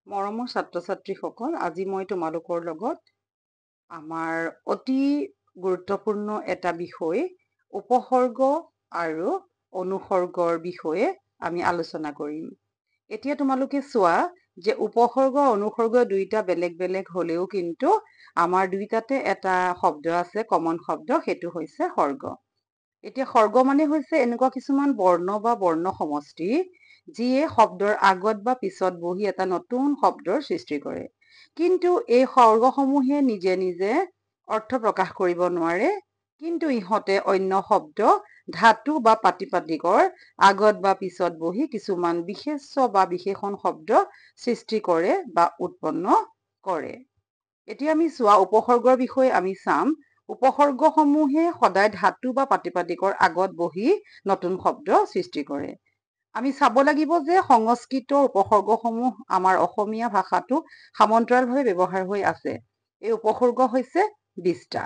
মৰমৰ ছাত্ৰ-ছাত্ৰীসকল, আজি মই তোমালোকৰ লগত আমাৰ অতি গুৰুত্বপূৰ্ণ এটা বিষয় উপসৰ্গ আৰু অনুসৰ্গৰ বিষয়ে আমি আলোচনা কৰিম। এতিয়া তোমালোকে চোৱা যে উপসৰ্গ অনুসৰ্গ দুইটা বেলেগ বেলেগ হলেও কিন্তু আমাৰ দুইটাতে এটা শব্দ আছে, কমন শব্দ, সেইটো হৈছে সৰ্গ। এতিয়া সৰ্গ মানে হৈছে এনেকুৱা কিছুমান বৰ্ণ বা বৰ্ণ সমষ্টি যিয়ে শব্দৰ আগত বা পিছত বহি এটা নতুন শব্দৰ সৃষ্টি কৰে। কিন্তু এই সৰ্গসমূহে নিজে নিজে অৰ্থ প্ৰকাশ কৰিব নোৱাৰে, কিন্তু ইহঁতে অন্য শব্দ, ধাতু বা প্ৰাতিপদিকৰ আগত বা পিছত বহি কিছুমান বিশেষ্য বা বিশেষণ শব্দ সৃষ্টি কৰে বা উৎপন্ন কৰে। এতিয়া আমি চোৱা উপসৰ্গৰ বিষয়ে আমি চাম। উপসৰ্গসমূহে সদায় ধাতু বা প্ৰাতিপদিকৰ আগত বহি নতুন শব্দ সৃষ্টি কৰে। আমি চাব লাগিব যে সংস্কৃতৰ উপসৰ্গসমূহ আমাৰ অসমীয়া ভাষাতো সমান্তৰালভাৱে ব্যৱহাৰ হৈ আছে। এই উপসৰ্গ হৈছে 20টা।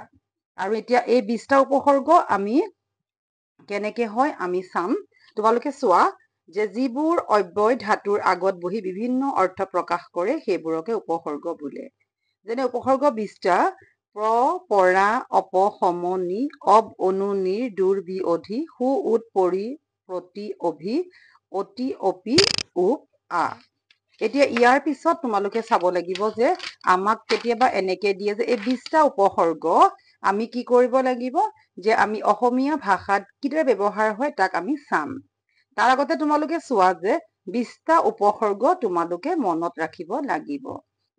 আৰু এতিয়া এই 20টা উপসৰ্গ আমি কেনেকে হয় আমি চাম। তোমালোকে চোৱা যে যিবোৰ অব্যয় ধাতুৰ আগত বহি বিভিন্ন অৰ্থ প্ৰকাশ কৰে সেইবোৰকে উপসৰ্গ বোলে। যেনে উপসৰ্গ 20টা: প্ৰ, পৰা, অপ, সম, নি, অব, অনু, নিৰ, দূৰ, বি, অধি, সু, উৎ, পৰি, প্ৰতি, অভি, অতি, অপি, উপ, আ। এতিয়া ইয়াৰ পিছত তোমালোকে চাব লাগিব যে আমাক কেতিয়াবা এনেকে দিয়ে যে এই 20টা উপসৰ্গ আমি কি কৰিব লাগিব যে আমি অসমীয়া ভাষাত কিদৰে ব্যৱহাৰ হয় তাক আমি চাম। তাৰ আগতে তোমালোকে চোৱা যে 20টা উপসৰ্গ তোমালোকে মনত ৰাখিব লাগিব।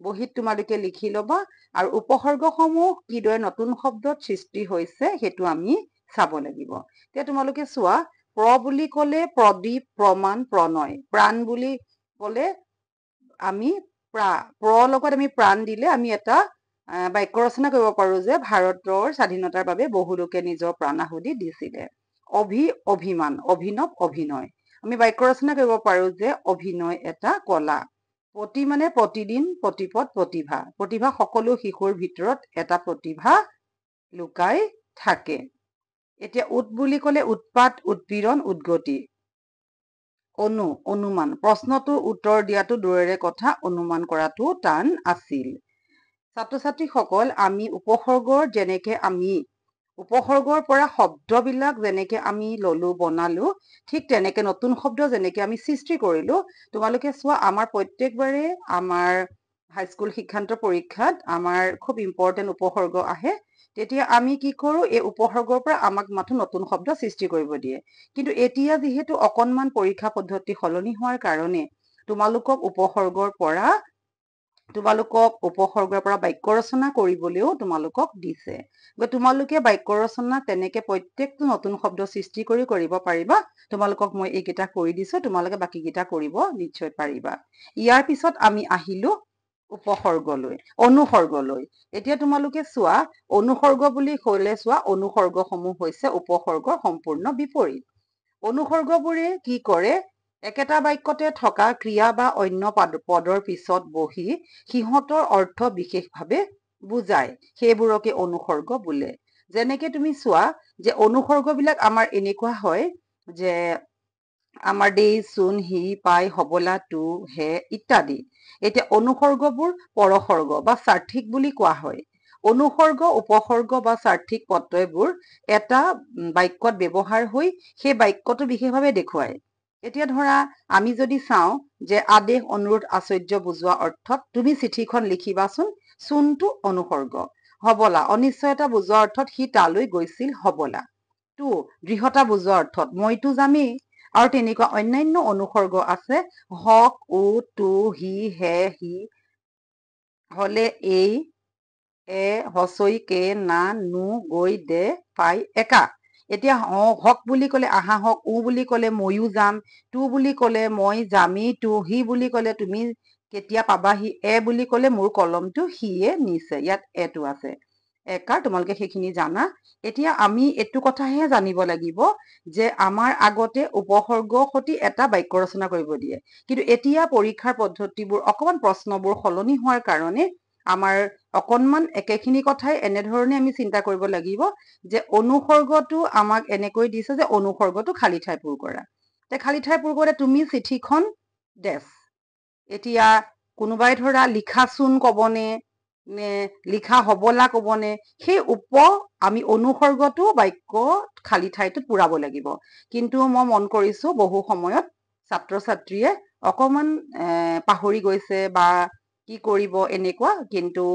বহীত তোমালোকে লিখি ল'বা আৰু উপসৰ্গসমূহ কিদৰে নতুন শব্দত সৃষ্টি হৈছে সেইটো আমি চাব লাগিব। এতিয়া তোমালোকে চোৱা, প্ৰ বুলি কলে প্ৰদীপ, প্ৰমাণ, প্ৰণয়। প্ৰাণ বুলি কলে আমি প্ৰৰ লগত আমি প্ৰাণ দিলে আমি এটা বাক্য ৰচনা কৰিব পাৰো যে ভাৰতৰ স্বাধীনতাৰ বাবে বহু লোকে নিজৰ প্ৰাণাহুতি দিছিলে। অভিমান, অভিনৱ, অভিনয়। আমি বাক্য ৰচনা কৰিব পাৰো যে অভিনয় এটা কলা। প্ৰতি মানে প্ৰতিদিন, প্ৰতিপদ, প্ৰতিভা। প্ৰতিভা সকলো শিশুৰ ভিতৰত এটা প্ৰতিভা লুকাই থাকে। এতিয়া উৎ বুলি কলে উৎপাত, উৎপীড়ন, উদ্গতি। অনুমান। প্ৰশ্নটোৰ উত্তৰ দিয়াটো দূৰৰে কথা, অনুমান কৰাটো টান আছিল। ছাত্ৰ-ছাত্ৰীসকল, আমি উপসৰ্গৰ পৰা শব্দবিলাক যেনেকে আমি ললো, বনালো, ঠিক তেনেকে নতুন শব্দ যেনেকে আমি সৃষ্টি কৰিলো। তোমালোকে চোৱা, আমাৰ প্ৰত্যেকবাৰে আমাৰ হাইস্কুল শিক্ষান্ত পৰীক্ষাত আমাৰ খুব ইম্পৰ্টেণ্ট উপসৰ্গ আহে। তেতিয়া আমি কি কৰো, এই উপসৰ্গৰ পৰা আমাক মাথো নতুন শব্দ সৃষ্টি কৰিব দিয়ে। কিন্তু এতিয়া যিহেতু অকনমান পৰীক্ষা পদ্ধতি সলনি হোৱাৰ কাৰণে তোমালোকক উপসৰ্গৰ পৰা বাক্য ৰচনা কৰিবলৈও তোমালোকক দিছে। তোমালোকে বাক্য ৰচনা তেনেকে প্ৰত্যেকটো নতুন শব্দ সৃষ্টি কৰিব পাৰিবা। তোমালোকক মই এইকেইটা কৰি দিছো, তোমালোকে বাকী কেইটা কৰিব নিশ্চয় পাৰিবা। ইয়াৰ পিছত আমি আহিলো অনুসৰ্গলৈ। এতিয়া তোমালোকে চোৱা, অনুসৰ্গ বুলি কলে চোৱা, অনুসৰ্গসমূহ হৈছে উপসৰ্গৰ সম্পূৰ্ণ বিপৰীত। অনুসৰ্গবোৰে কি কৰে, একেটা বাক্যতে থকা ক্ৰিয়া বা অন্য পদৰ পিছত বহি সিহঁতৰ অৰ্থ বিশেষভাৱে বুজায়। সেইবোৰকে অনুসৰ্গ বোলে। যেনেকে তুমি চোৱা যে অনুসৰ্গ বিলাক আমাৰ এনেকুৱা হয় যে আমাৰ দেই, চোন, সি, পাই, হবলা, তো, হে ইত্যাদি। এতিয়া অনুসৰ্গবোৰ পৰসৰ্গ বা স্বাৰ্থিক বুলি কোৱা হয়। অনুসৰ্গ, উপসৰ্গ বা স্বাৰ্থিক প্ৰত্যয়বোৰ এটা বাক্যত ব্যৱহাৰ হৈ সেই বাক্যটো বিশেষভাৱে দেখুৱায়। এতিয়া ধৰা আমি যদি চাওঁ যে আদেশ, অনুৰোধ, আশ্চৰ্য বুজোৱা অৰ্থত তুমি চিঠিখন লিখিবাচোন, চোনটো অনুসৰ্গ। হবলা, অনিশ্চয়তা বুজোৱা অৰ্থত সি তালৈ গৈছিল হবলা। তো, দৃঢ়তা বুজোৱা অৰ্থত মইতো যামেই। আৰু তেনেকুৱা অন্যান্য অনুসৰ্গ আছে। হক, ও, তো, হি, হে, সি, হলে, এই, হচৈ, কে, না, নো, গৈ, দে, পাই, একা। এতিয়া হক বুলি কলে আহা হক, ও বুলি কলে ময়ো যাম, তো বুলি কলে মই যামেই তো, হি বুলি কলে তুমি কেতিয়া পাবাহি, বুলি কলে মোৰ কলমটো সিয়ে নিছে, ইয়াত এটো আছে। একাৰ তোমালোকে সেইখিনি জানা। এতিয়া আমি এইটো কথাহে জানিব লাগিব যে আমাৰ আগতে উপসৰ্গৰ সৈতে এটা বাক্য ৰচনা কৰিব দিয়ে। কিন্তু এতিয়া পৰীক্ষাৰ পদ্ধতিবোৰ অকমান প্ৰশ্নবোৰ সলনি হোৱাৰ কাৰণে আমাৰ অকনমান একেখিনি কথাই এনেধৰণে আমি চিন্তা কৰিব লাগিব যে অনুসৰ্গটো আমাক এনেকৈ দিছে যে অনুসৰ্গটো খালী ঠাই পূৰ কৰা। খালী ঠাই পূৰ কৰোতে তুমি চিঠিখন এতিয়া কোনোবাই ধৰা লিখাচোন ক'বনে নে লিখা হবলা ক'বনে, সেই আমি অনুসৰ্গটো বাক্যত খালী ঠাইটোত পুৰাব লাগিব। কিন্তু মই মন কৰিছো বহু সময়ত ছাত্ৰ ছাত্ৰীয়ে অকমান পাহৰি গৈছে বা কি কৰিব এনেকুৱা। কিন্তু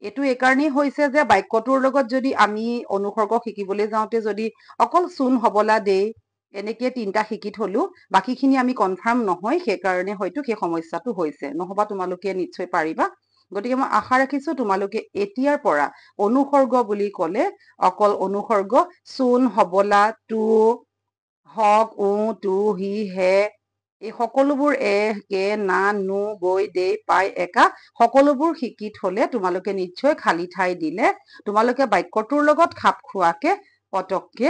এইটো এইকাৰণেই হৈছে যে বাক্যটোৰ লগত যদি আমি অনুসৰ্গ শিকিবলৈ যাওঁতে যদি অকল চোন হবলা দেই এনেকে 3টা শিকি থলো, বাকীখিনি আমি কনফাৰ্ম নহয়, সেইকাৰণে হয়তো সেই সমস্যাটো হৈছে। নহবা তোমালোকে নিশ্চয় পাৰিবা। গতিকে মই আশা ৰাখিছো তোমালোকে এতিয়াৰ পৰা অনুসৰ্গ বুলি ক'লে অকল অনুসৰ্গ চোন হবলা তো হক উ তু হি হে এই সকলোবোৰ কে না নু গৈ দে পাই একা সকলোবোৰ শিকি থলে তোমালোকে নিশ্চয় খালী ঠাই দিলে তোমালোকে বাক্যটোৰ লগত খাপ খোৱাকে পটককে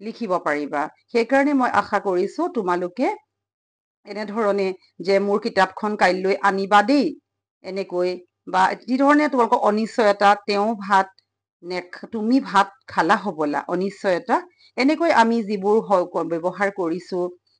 লিখিব পাৰিবা। সেইকাৰণে মই আশা কৰিছো তোমালোকে এনেধৰণে যে মোৰ কিতাপখন কাইলৈ আনিবা দেই এনেকৈ, বা যি ধৰণে তোমালোকৰ অনিশ্চয়তা তেওঁ ভাত তুমি ভাত খালা হবলা অনিশ্চয়তা, এনেকৈ আমি যিবোৰ ব্যৱহাৰ কৰিছো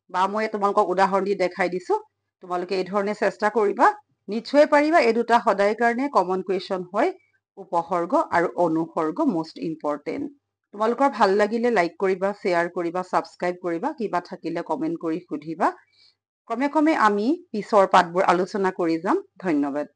বা মই তোমালোকক উদাহৰণ দি দেখাই দিছো, তোমালোকে এই ধৰণে চেষ্টা কৰিবা, নিশ্চয় পাৰিবা। এই দুটা সদায় কাৰণে কমন কুৱেশ্যন হয়, উপসৰ্গ আৰু অনুসৰ্গ মোষ্ট ইম্পৰ্টেণ্ট। তোমালোকৰ ভাল লাগিলে লাইক কৰিবা, শ্বেয়াৰ কৰিবা, ছাবস্ক্ৰাইব কৰিবা, কিবা থাকিলে কমেণ্ট কৰি সুধিবা। ক্ৰমে ক্ৰমে আমি পিছৰ পাঠবোৰ আলোচনা কৰি যাম। ধন্যবাদ।